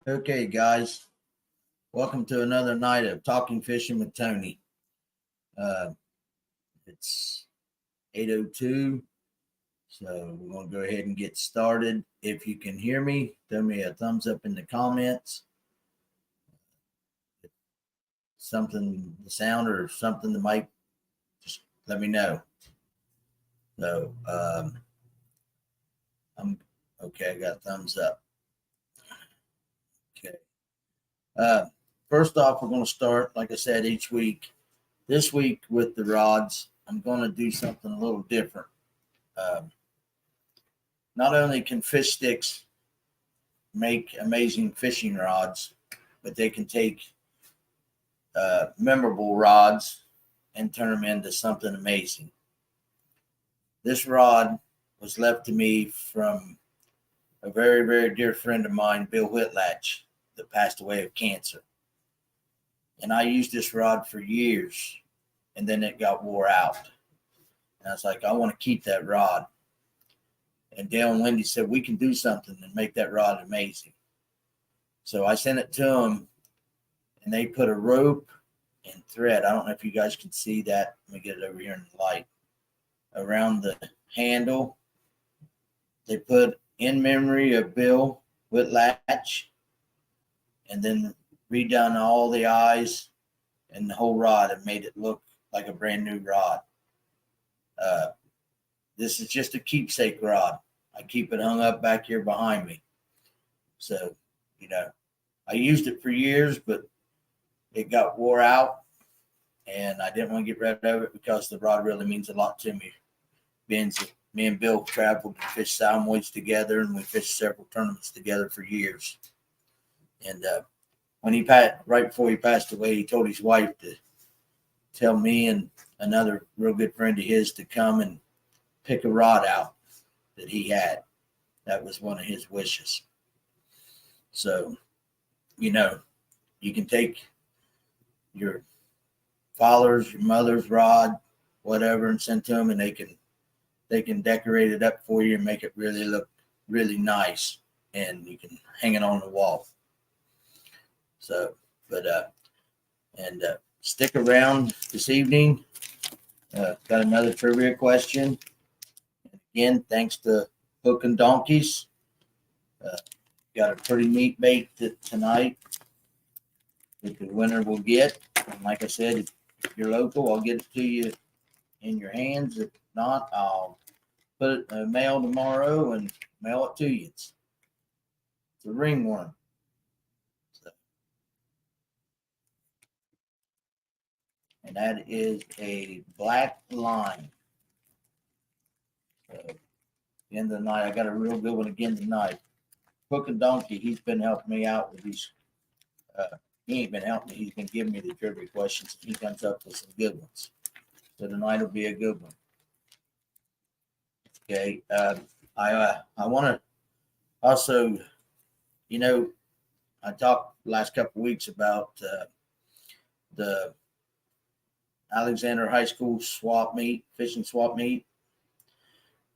Okay, guys, welcome to another night of Talking Fishing with Tony. Uh, it's 8:02, so we're going to go ahead and get started. If you can hear me, throw me a thumbs up in the comments. Something, the sound or something, the mic, just let me know. So, I'm okay. I got thumbs up. Okay. Uh, First off, we're going to start, like I said, each week. This week with the rods, I'm going to do something a little different. Um, Not only can fish sticks make amazing fishing rods, but they can take memorable rods and turn them into something amazing. This rod was left to me from a very, very dear friend of mine, Bill Whitlatch, that passed away of cancer. And I used this rod for years, and then it got wore out. And I was like, I want to keep that rod. And Dale and Wendy said, we can do something and make that rod amazing. So I sent it to them, and they put a rope and thread. I don't know if you guys can see that. Let me get it over here in the light. Around the handle, they put in memory of Bill Whitlatch, and then redone all the eyes and the whole rod and made it look like a brand new rod. This is just a keepsake rod. I keep it hung up back here behind me. So, I used it for years, but it got wore out, and I didn't want to get rid of it because the rod really means a lot to me. Me and Bill traveled to fish salmoids together, and we fished several tournaments together for years. And when right before he passed away, he told his wife to tell me and another real good friend of his to come and pick a rod out that he had. That was one of his wishes. So, you can take your father's, your mother's rod, whatever, and send to them, and they can decorate it up for you and make it really look really nice, and you can hang it on the wall. So, stick around this evening. Got another trivia question. Again, thanks to Hook and Donkeys. Got a pretty neat bait tonight that the winner will get. And like I said, if you're local, I'll get it to you in your hands. If not, I'll put it in the mail tomorrow and mail it to you. It's a ringworm. And that is a black line. So, end of the night, I got a real good one again tonight. Hook and Donkey, he's been helping me out with these. He ain't been helping me. He's been giving me the trivia questions. He comes up with some good ones. So tonight will be a good one. Okay. I want to also, I talked last couple of weeks about the Alexander High School swap meet, fishing swap meet.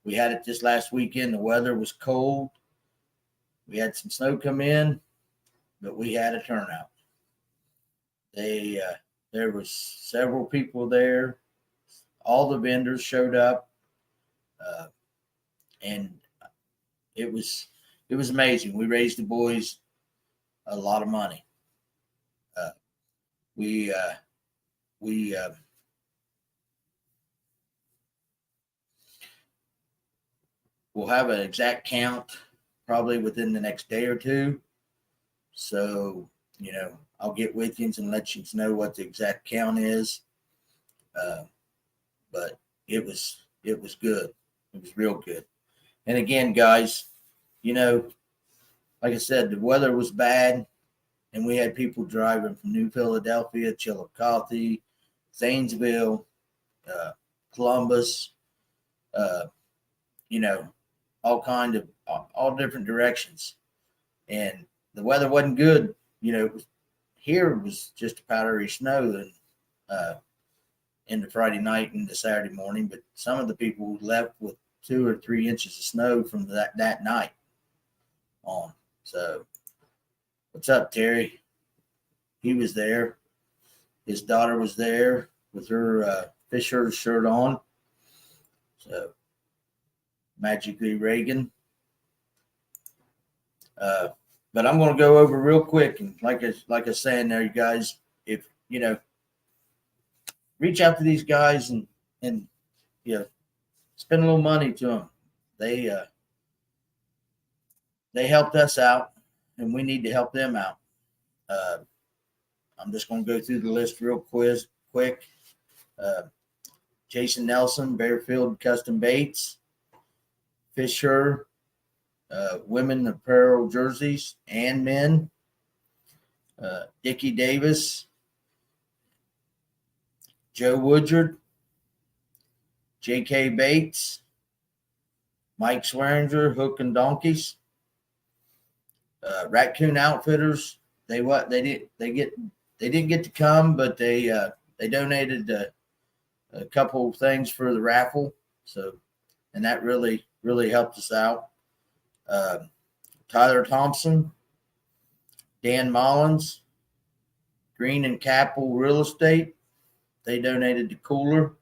We had it this last weekend. The weather was cold. We had some snow come in, but we had a turnout. There was several people there. All the vendors showed up, and it was amazing. We raised the boys a lot of money. We will have an exact count probably within the next day or two. So, I'll get with you and let you know what the exact count is. But it was good. It was real good. And again, guys, like I said, the weather was bad, and we had people driving from New Philadelphia, Chillicothe, Zanesville, Columbus, all different directions. And the weather wasn't good. Here was just a powdery snow and into Friday night and the Saturday morning, but some of the people left with 2 or 3 inches of snow from that night on. So What's up, Terry? He was there. His daughter was there with her Fisher shirt on. So, magically Reagan. But I'm going to go over real quick, and like I was saying there, you guys, if you know, reach out to these guys and spend a little money to them. They helped us out, and we need to help them out. I'm just going to go through the list real quick. Jason Nelson, Bearfield Custom Baits, Fisher, women apparel jerseys and men, Dickie Davis, Joe Woodard, J.K. Bates, Mike Swearinger, Hook and Donkeys, Raccoon Outfitters. They didn't get to come, but they donated a couple of things for the raffle. So, and that really helped us out. Tyler Thompson, Dan Mullins, Green and Capel Real Estate. They donated the cooler.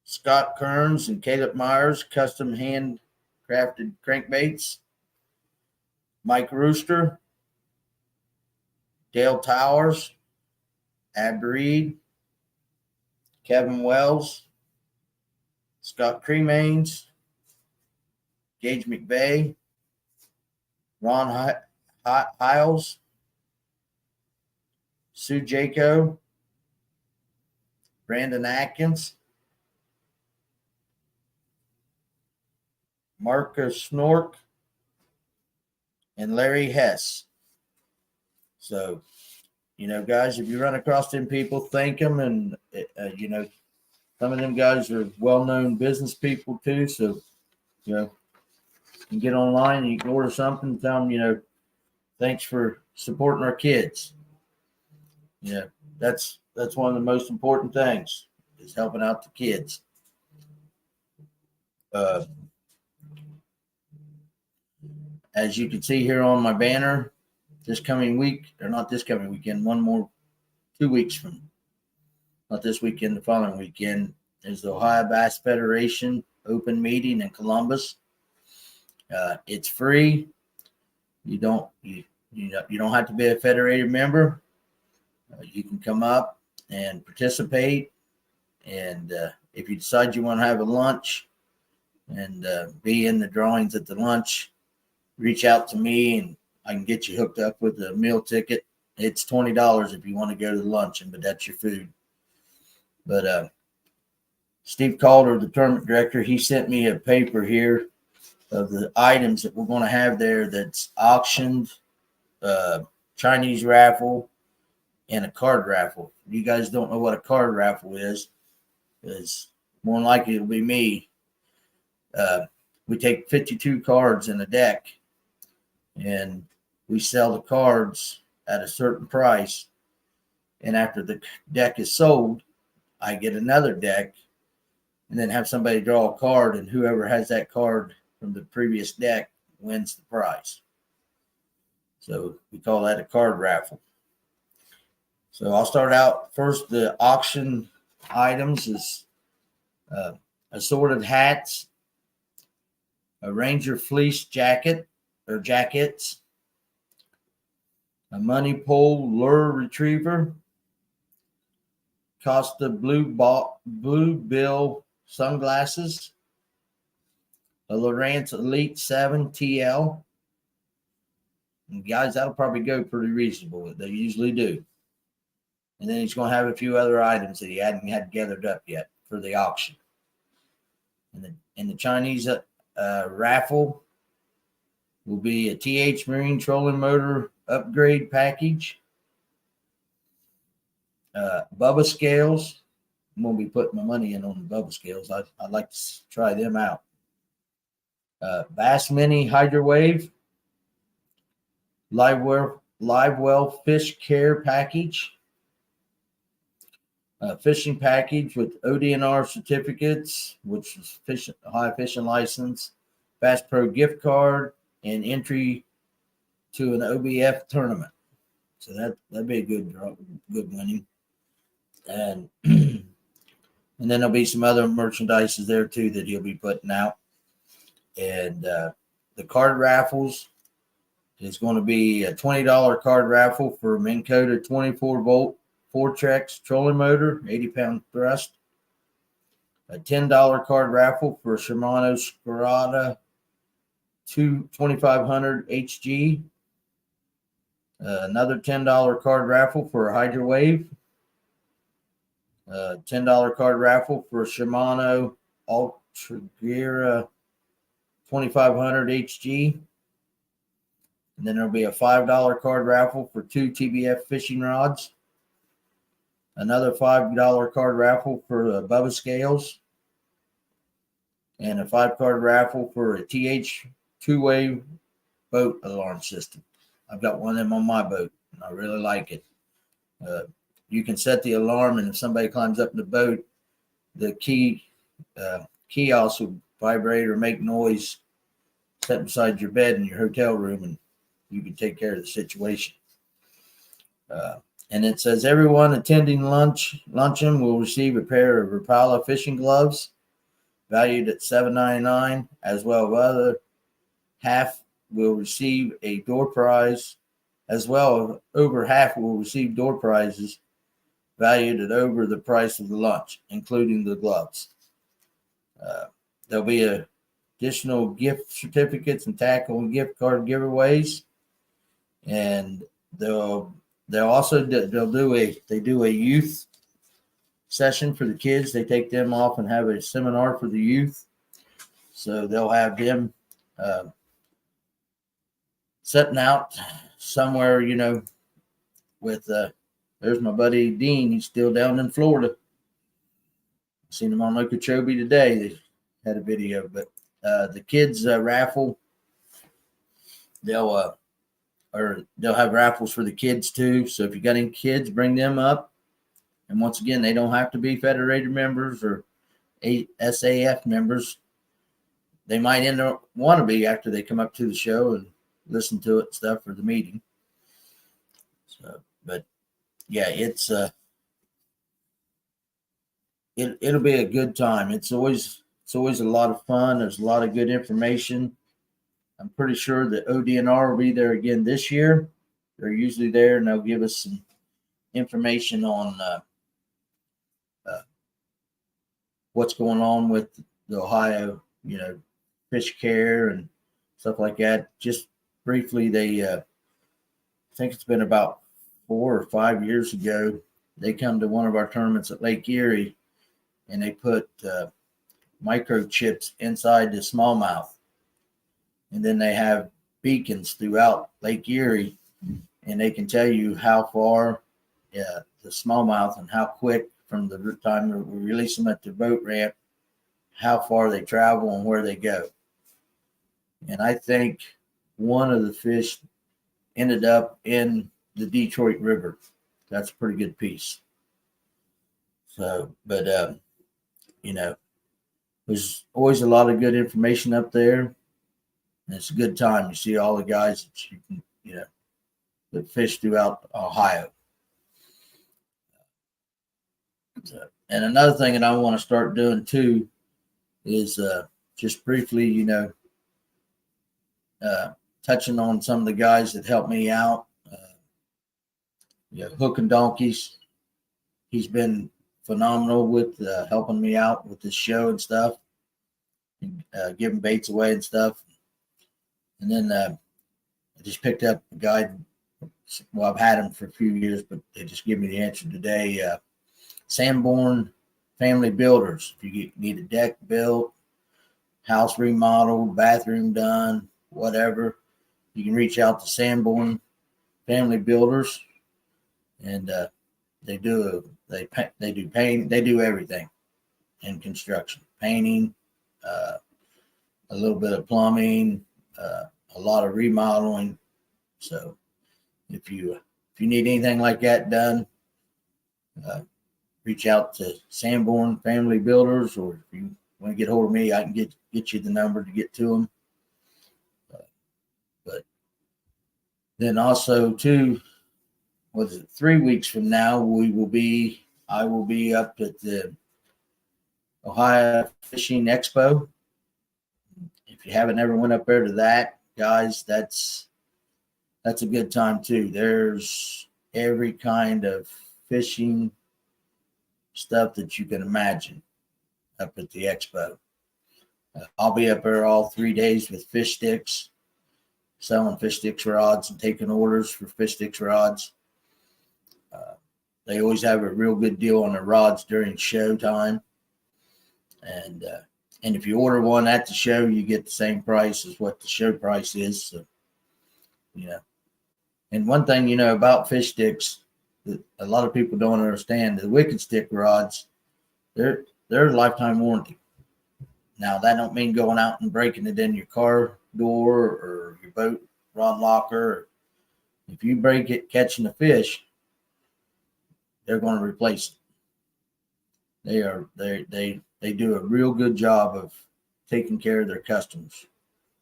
Scott Kearns and Caleb Myers, custom handcrafted crankbaits. Mike Rooster, Dale Towers, Ab Reed, Kevin Wells, Scott Cremains, Gage McVeigh, Ron Hiles, Sue Jaco, Brandon Atkins, Marcus Snork, and Larry Hess. So, guys, if you run across them people, thank them. And, some of them guys are well-known business people too. So, you can get online and you can order something and tell them, thanks for supporting our kids. That's one of the most important things is helping out the kids. As you can see here on my banner, this coming week, or not this coming weekend, 2 weeks from, not this weekend, the following weekend, is the Ohio Bass Federation open meeting in Columbus. It's free. You don't have to be a federated member. You can come up and participate. And if you decide you want to have a lunch and be in the drawings at the lunch, reach out to me and I can get you hooked up with a meal ticket. It's $20 if you want to go to the luncheon, but that's your food. But Steve Calder, the tournament director, he sent me a paper here of the items that we're going to have there that's auctioned, Chinese raffle, and a card raffle. If you guys don't know what a card raffle is more than likely it'll be me. We take 52 cards in a deck, and we sell the cards at a certain price. And after the deck is sold, I get another deck and then have somebody draw a card, and whoever has that card from the previous deck wins the prize. So we call that a card raffle. So I'll start out first. The auction items is assorted hats, a Ranger fleece jacket or jackets, a money pole lure retriever, Costa blue bill sunglasses, a Lowrance Elite 7 TL. And guys, that'll probably go pretty reasonable. They usually do. And then he's going to have a few other items that he hadn't had gathered up yet for the auction. And the Chinese raffle will be a TH Marine trolling motor upgrade package. Bubba scales. I'm going to be putting my money in on the Bubba scales. I'd like to try them out. Bass Mini Hydro Wave. Live Well Fish Care Package. Fishing package with ODNR certificates, which is Ohio Fishing License, Bass Pro gift card, and entry to an OBF tournament. So that'd be a good winning. And and then there'll be some other merchandises there too that he'll be putting out. And the card raffles is going to be a $20 card raffle for Minn Kota 24-volt Fortrex trolling motor, 80-pound thrust. A $10 card raffle for Shimano Scarada 2500 HG. Another $10 card raffle for a Hydra Wave. $10 card raffle for Shimano Ultragear 2500 HG. And then there'll be a $5 card raffle for 2 TBF fishing rods. Another $5 card raffle for Bubba Scales. And a 5-card raffle for a TH 2-way boat alarm system. I've got one of them on my boat, and I really like it. You can set the alarm, and if somebody climbs up in the boat, the key also vibrate or make noise set beside your bed in your hotel room, and you can take care of the situation. And it says everyone attending luncheon will receive a pair of Rapala fishing gloves valued at $7.99, as well as other half will receive a door prize, as well over half will receive door prizes valued at over the price of the lunch, including the gloves. There'll be additional gift certificates and tackle and gift card giveaways, and they'll do a youth session for the kids. They take them off and have a seminar for the youth. So they'll have them setting out somewhere, with there's my buddy Dean. He's still down in Florida. Seen him on Okeechobee today. They had a video, but the kids raffle, they'll have raffles for the kids too. So if you got any kids, bring them up. And once again, they don't have to be Federated members or SAF members. They might want to be after they come up to the show and listen to it and stuff for the meeting. So, but yeah, it'll be a good time. It's always a lot of fun. There's a lot of good information. I'm pretty sure that ODNR will be there again this year. They're usually there, and they'll give us some information on what's going on with the Ohio, fish care and stuff like that. Just briefly, they I think it's been about 4 or 5 years ago, they come to one of our tournaments at Lake Erie, and they put microchips inside the smallmouth. And then they have beacons throughout Lake Erie, and they can tell you how far the smallmouth and how quick from the time we release them at the boat ramp, how far they travel and where they go. And I think one of the fish ended up in the Detroit River. That's a pretty good piece. So, but, there's always a lot of good information up there. And it's a good time. You see all the guys that you can, that fish throughout Ohio. So, and another thing that I want to start doing too is just briefly, touching on some of the guys that helped me out. Hook and Donkeys. He's been phenomenal with helping me out with this show and stuff, and giving baits away and stuff. And then I just picked up a guy. Well, I've had him for a few years, but they just gave me the answer today. Sanborn Family Builders. If you need a deck built, house remodeled, bathroom done, whatever, you can reach out to Sanborn Family Builders, and they do paint. They do everything in construction, painting, a little bit of plumbing, a lot of remodeling. So if you need anything like that done, reach out to Sanborn Family Builders, or if you want to get hold of me, I can get you the number to get to them. Then also too, 3 weeks from now, I will be up at the Ohio Fishing Expo. If you haven't ever went up there to that, guys, that's a good time too. There's every kind of fishing stuff that you can imagine up at the expo. I'll be up there all 3 days with fish sticks, selling fish sticks rods and taking orders for fish sticks rods. They always have a real good deal on the rods during show time. And if you order one at the show, you get the same price as what the show price is. So, you know, and one thing, you know, about fish sticks that a lot of people don't understand, the Wicked Stick rods, they're lifetime warranty. Now, that don't mean going out and breaking it in your car door or your boat rod locker. If you break it catching a fish, they're going to replace it. They do a real good job of taking care of their customers.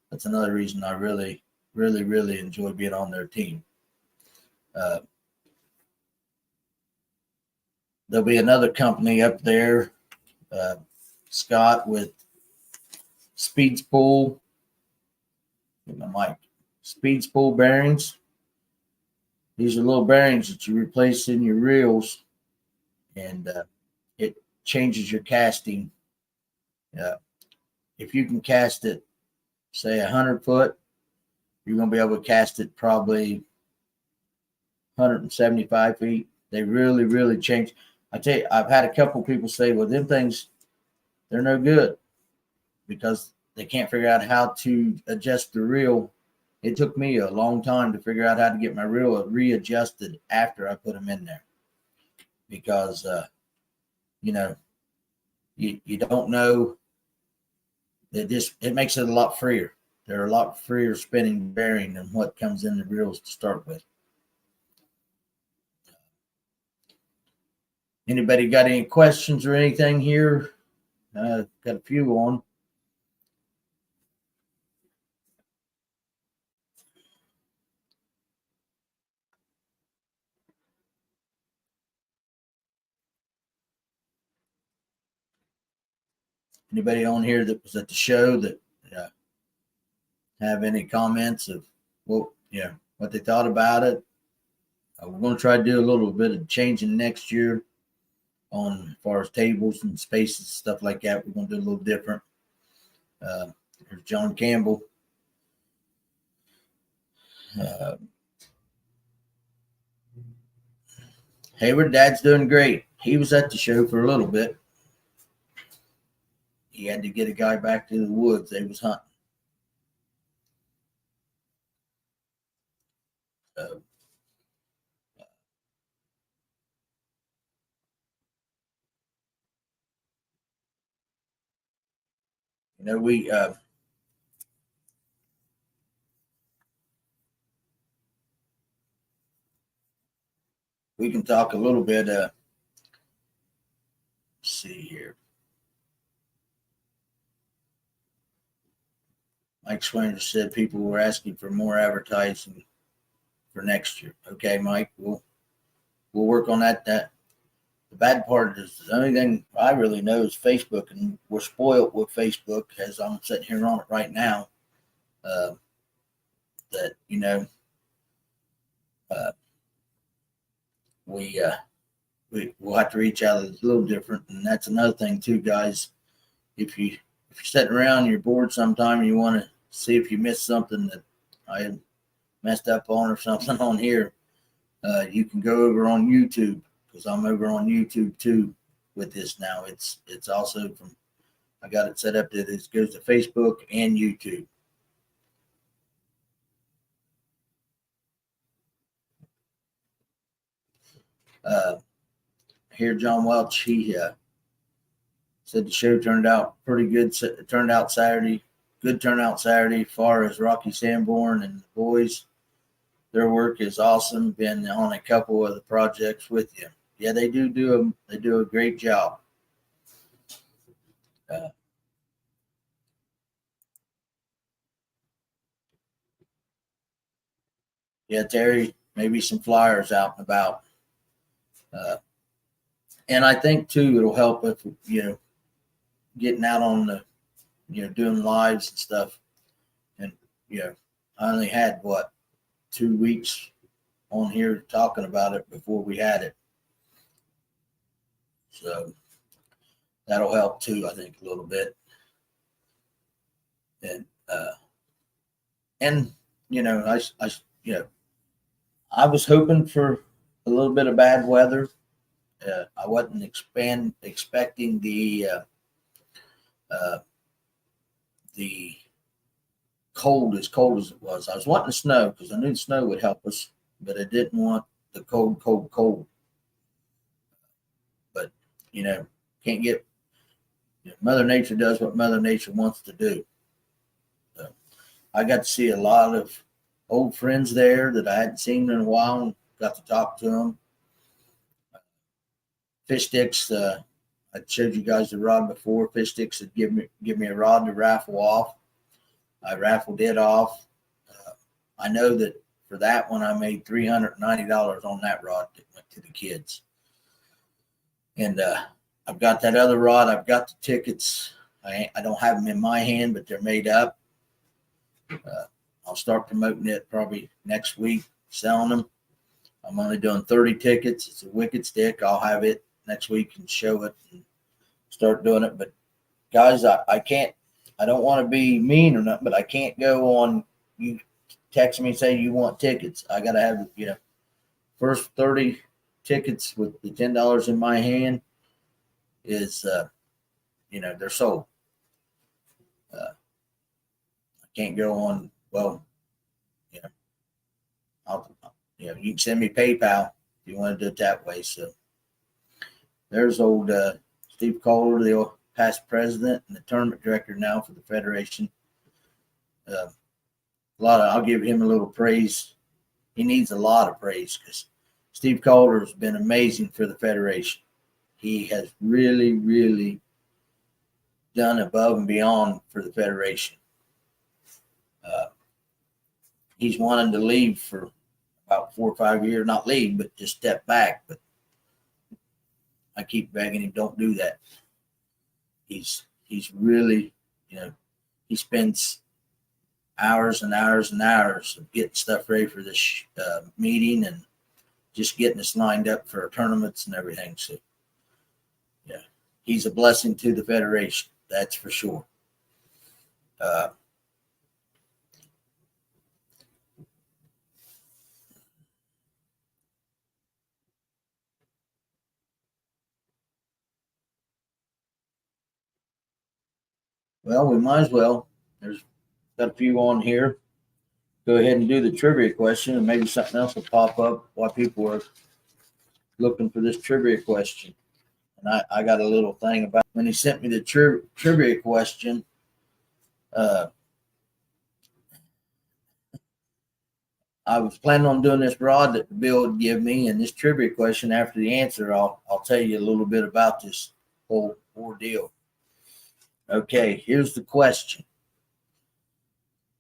That's another reason I really, really, really enjoy being on their team. There'll be another company up there, Scott, with Speed Spool. Get my mic. Speed Spool bearings. These are little bearings that you replace in your reels, and it changes your casting. If you can cast it, say 100 foot, you're going to be able to cast it probably 175 feet. They really, really change. I tell you, I've had a couple people say, well, them things, they're no good because they can't figure out how to adjust the reel. It took me a long time to figure out how to get my reel readjusted after I put them in there because, you know, you don't know. It makes it a lot freer. They're a lot freer spinning bearing than what comes in the reels to start with. Anybody got any questions or anything here? Got a few on. Anybody on here that was at the show that have any comments of what they thought about it? We're going to try to do a little bit of changing next year on as far as tables and spaces, stuff like that. We're going to do a little different. There's John Campbell. Hayward, Dad's doing great. He was at the show for a little bit. He had to get a guy back to the woods. They was hunting. You know, we can talk a little bit. Let's see here. Mike Swinger said people were asking for more advertising for next year. Okay, Mike, we'll work on that. The bad part is the only thing I really know is Facebook, and we're spoiled with Facebook as I'm sitting here on it right now. That we'll have to reach out a little different, and that's another thing too, guys. If you're sitting around, you're bored sometime, and you want to see if you missed something that I messed up on or something on here, you can go over on YouTube because I'm over on YouTube too with this now. It's also I got it set up that it goes to Facebook and YouTube. Here, John Welch, he said the show turned out pretty good. Turned out Saturday. Good turnout Saturday. Far as Rocky Sanborn and the boys, their work is awesome. Been on a couple of the projects with you. Yeah, they do a great job. Yeah, Terry, maybe some flyers out and about. And I think too, it'll help if, getting out on the, doing lives and stuff. And, I only had 2 weeks on here talking about it before we had it. So that'll help too, I think, a little bit. And I was hoping for a little bit of bad weather. I wasn't expecting the cold as it was. I was wanting the snow because I knew the snow would help us, but I didn't want the cold. But can't get. Mother Nature does what Mother Nature wants to do. So I got to see a lot of old friends there that I hadn't seen in a while. And got to talk to them. Fish sticks. I showed you guys the rod before. Fish sticks would give me a rod to raffle off. I raffled it off. I know that for that one, I made $390 on that rod that went to the kids. And I've got that other rod. I've got the tickets. I don't have them in my hand, but they're made up. I'll start promoting it probably next week, selling them. I'm only doing 30 tickets. It's a wicked stick. I'll have it next week and show it and start doing it. But guys, I can't. I don't want to be mean or nothing, but I can't go on. You text me and say you want tickets. I got to have, first 30 tickets with the $10 in my hand is, they're sold. I can't go on. Well, you can send me PayPal if you want to do it that way. So there's old Steve Kohler, the old past president and the tournament director now for the Federation. I'll give him a little praise. He needs a lot of praise because Steve Calder has been amazing for the Federation. He has really, really done above and beyond for the Federation. He's wanted to leave for about 4 or 5 years, not leave, but just step back. But I keep begging him, don't do that. He's really, he spends hours and hours and hours of getting stuff ready for this meeting and just getting us lined up for our tournaments and everything. So, he's a blessing to the Federation. That's for sure. Well, we might as well. There's got a few on here. Go ahead and do the trivia question, and maybe something else will pop up while people are looking for this trivia question. And I got a little thing about when he sent me the trivia question. I was planning on doing this rod that Bill would give me, and this trivia question. After the answer, I'll tell you a little bit about this whole ordeal. Okay, here's the question: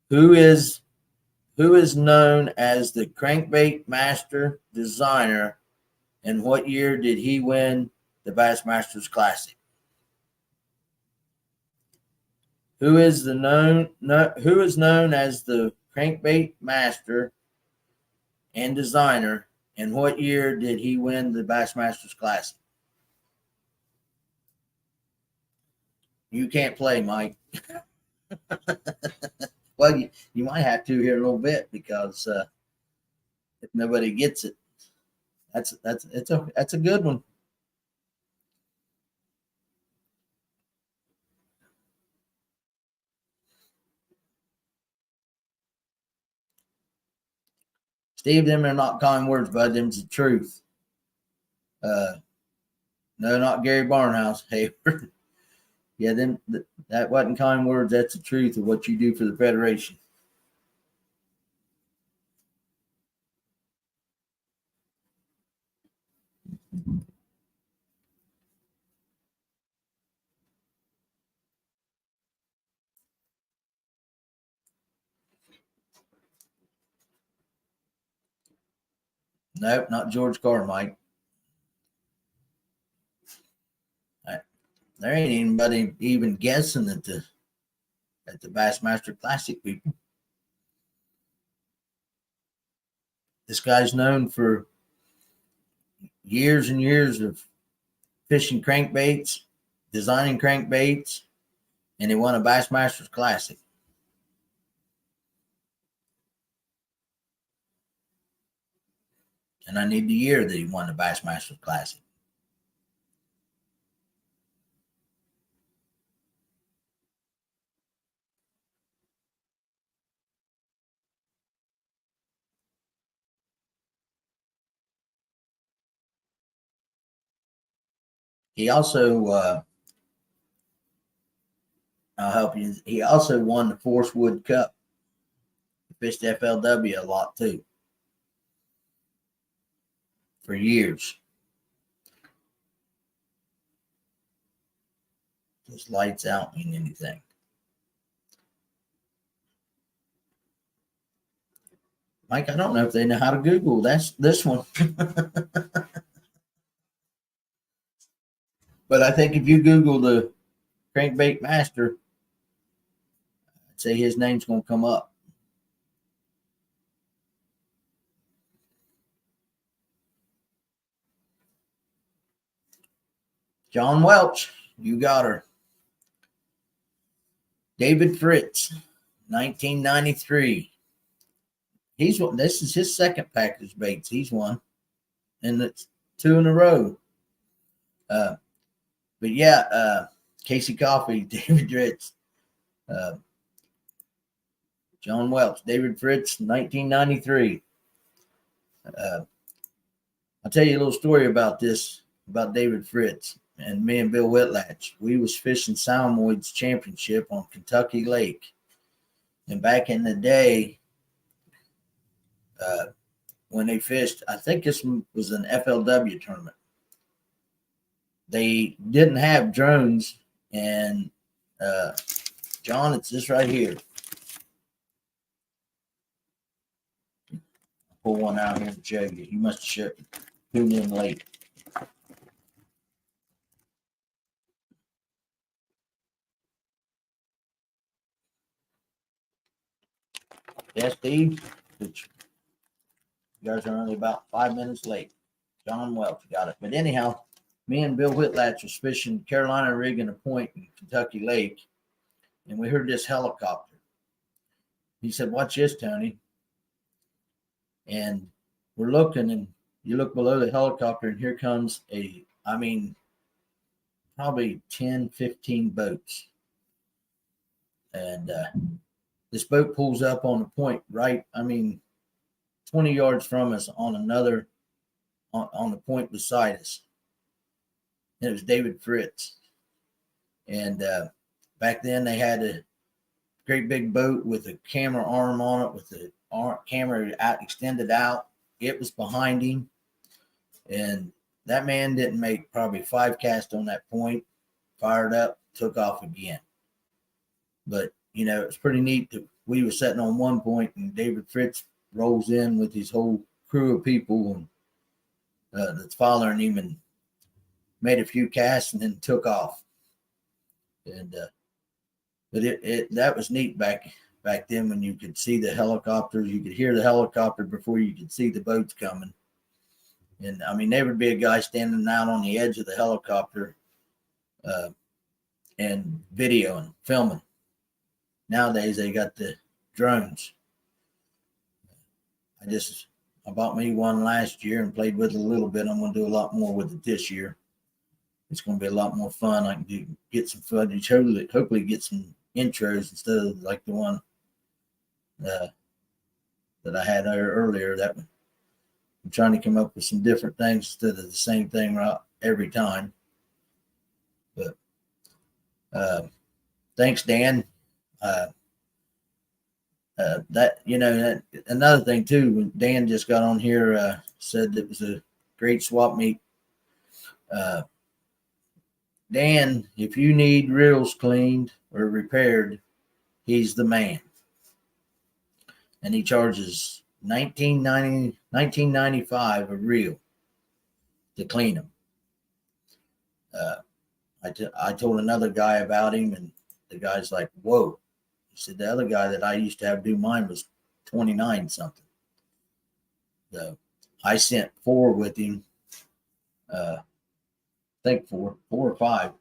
Who is known as the crankbait master designer, and what year did he win the Bassmasters Classic? Who is known as the crankbait master and designer, and what year did he win the Bassmasters Classic? You can't play, Mike. Well, you might have to here in a little bit because if nobody gets it, that's a good one. Steve, them are not kind words, bud. Them's the truth. No, not Gary Barnhouse. Hayward. Yeah, that wasn't kind words. That's the truth of what you do for the Federation. Nope, not George Carmike. There ain't anybody even guessing at the Bassmaster Classic, people. This guy's known for years and years of fishing crankbaits, designing crankbaits, and he won a Bassmasters Classic. And I need the year that he won the Bassmasters Classic. He also, I'll help you. He also won the Forest Wood Cup. He fished FLW a lot too. For years. Those lights out mean anything. Mike, I don't know if they know how to Google this one. But I think if you Google the crankbait master, I'd say his name's going to come up. John Welch, you got her. David Fritz, 1993. He's won. This is his second package baits. He's won, and it's 2 in a row. But yeah, Casey Coffey, David Fritz, John Welch, David Fritz, 1993. I'll tell you a little story about this, about David Fritz and me and Bill Whitlatch. We was fishing Salamoids Championship on Kentucky Lake. And back in the day, when they fished, I think this was an FLW tournament. They didn't have drones, and John, it's this right here. Pull one out here and show you. You must have tuned in late. Yeah, Steve, which you guys are only about 5 minutes late. John Welch got it. But anyhow, me and Bill Whitlatch was fishing Carolina Rig in a point in Kentucky Lake, and we heard this helicopter. He said, "Watch this, Tony." And we're looking, and you look below the helicopter, and here comes probably 10, 15 boats. And this boat pulls up on the point right, 20 yards from us on on the point beside us. And it was David Fritz. And back then they had a great big boat with a camera arm on it, with the camera extended out. It was behind him. And that man didn't make probably 5 casts on that point, fired up, took off again. But, it was pretty neat that we were sitting on one point and David Fritz rolls in with his whole crew of people and that's following him, and made a few casts and then took off. And but that was neat back then, when you could see the helicopters, you could hear the helicopter before you could see the boats coming. And there would be a guy standing out on the edge of the helicopter and videoing, filming. Nowadays they got the drones. I bought me one last year and played with it a little bit. I'm going to do a lot more with it this year. It's going to be a lot more fun. I can get some footage, hopefully get some intros instead of like the one that I had earlier. That I'm trying to come up with some different things instead of the same thing every time. But thanks, Dan. Another thing too, when Dan just got on here, said it was a great swap meet. Dan, if you need reels cleaned or repaired, he's the man. And he charges $19.99 $19.95 a reel to clean them. I told another guy about him, and the guy's like, "Whoa!" He said the other guy that I used to have do mine was 29 something. So I sent 4 with him. I think 4 or 5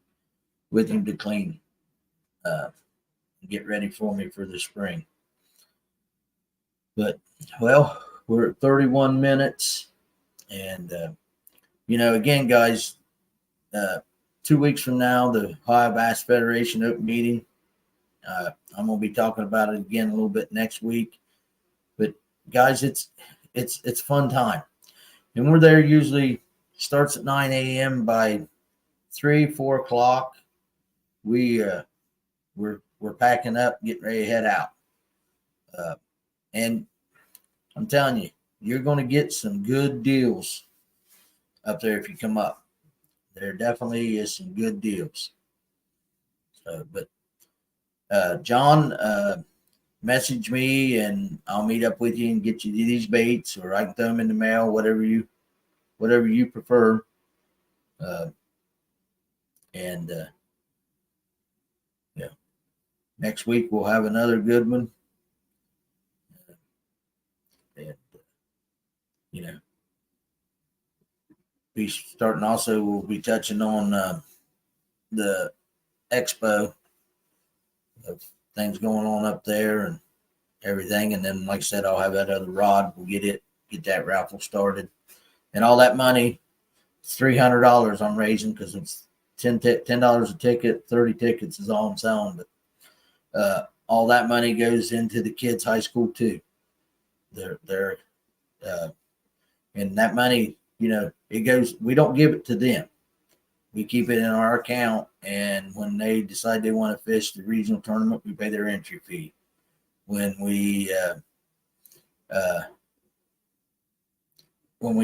with him to clean, get ready for me for the spring. But well, we're at 31 minutes, and again, guys, 2 weeks from now, the Ohio Bass Federation open meeting. I'm gonna be talking about it again a little bit next week. But guys, it's fun time, and we're there usually starts at 9 a.m. by 3-4 o'clock. We're packing up, getting ready to head out. And I'm telling you, you're going to get some good deals up there if you come up. There definitely is some good deals. But John, message me and I'll meet up with you and get you these baits, or I can throw them in the mail, whatever you prefer. Next week we'll have another good one. And be starting also, we'll be touching on the expo of things going on up there and everything. And then, like I said, I'll have that other rod. We'll get that raffle started. And all that money, it's $300 I'm raising, because it's $10 a ticket, 30 tickets is all I'm selling. But all that money goes into the kids' high school too. And that money, it goes, we don't give it to them. We keep it in our account, and when they decide they want to fish the regional tournament, we pay their entry fee. When they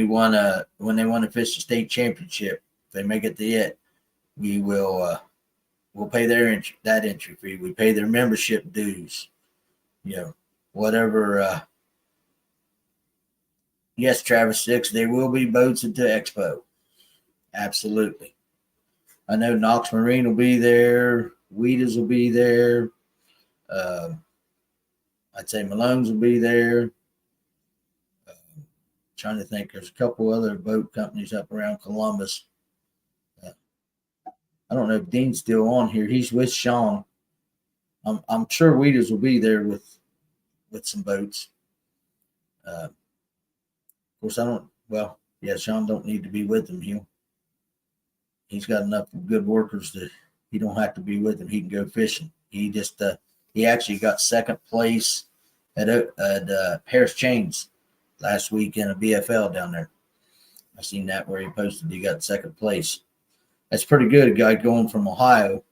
want to fish the state championship, if they make it to it, we'll pay that entry fee. We pay their membership dues, whatever. Yes, Travis 6, there will be boats at the expo. Absolutely. I know Knox Marine will be there. Wheatas will be there. I'd say Malone's will be there. Trying to think, there's a couple other boat companies up around Columbus. I don't know if Dean's still on here. He's with Sean. I'm sure Wheatas will be there with some boats. Of course, Sean don't need to be with him. He's got enough good workers that he don't have to be with him. He can go fishing. He just he actually got second place at Harris Chains last week in a BFL down there. I seen that where he posted he got second place. That's pretty good. A guy going from Ohio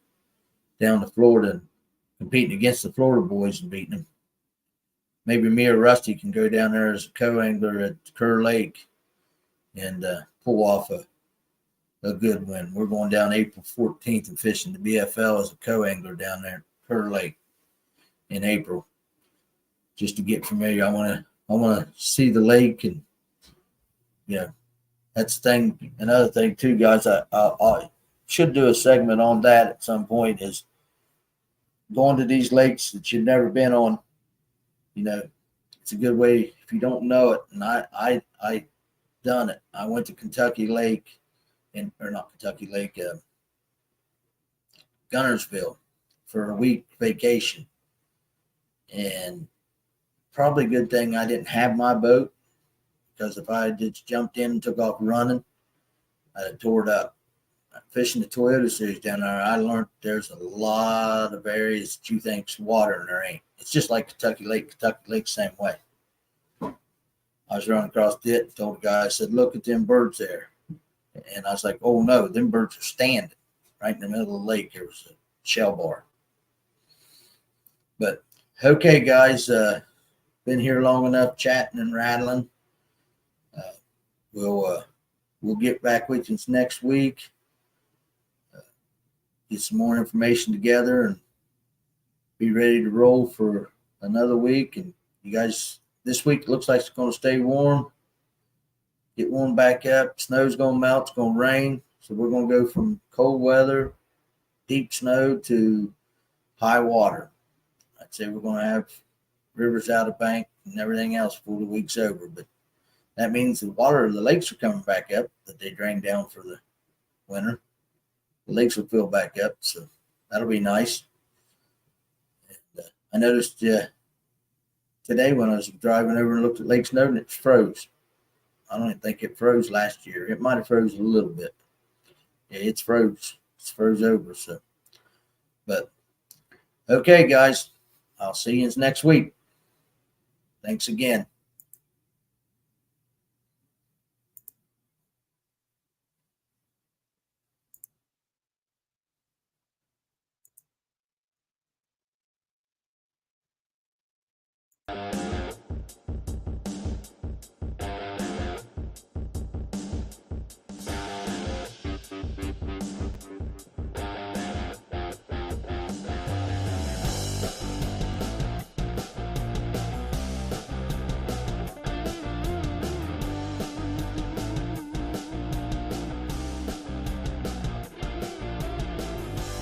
down to Florida and competing against the Florida boys and beating them. Maybe me or Rusty can go down there as a co-angler at Kerr Lake and pull off a good win. We're going down April 14th and fishing the BFL as a co-angler down there at Kerr Lake in April. Just to get familiar, I want to see the lake, and that's the thing. Another thing too, guys, I should do a segment on that at some point, is going to these lakes that you've never been on. It's a good way if you don't know it. And I done it. I went to Kentucky Lake, Gunnersville for a week vacation, and probably a good thing I didn't have my boat, because if I had just jumped in and took off running, I'd have tore it up. Fishing the Toyota Series down there, I learned there's a lot of areas that you think's water and there ain't. It's just like Kentucky Lake, same way. I was running across it and told the guy, I said, look at them birds there. And I was like, oh no, them birds are standing right in the middle of the lake. There was a shell bar. But okay, guys, been here long enough chatting and rattling. We'll get back with you next week. Get some more information together and be ready to roll for another week. And you guys, this week looks like it's going to stay warm. get warm back up. Snow's gonna melt. It's gonna rain. So we're gonna go from cold weather, deep snow to high water. I'd say we're gonna have rivers out of bank and everything else before the week's over. But that means the water of the lakes are coming back up that they drained down for the winter. The lakes will fill back up, so that'll be nice. And, I noticed today when I was driving over and looked at Lake Snowden, it froze. I don't even think it froze last year. It might have froze a little bit. Yeah, it's froze. It's froze over. So, but okay, guys, I'll see you next week. Thanks again.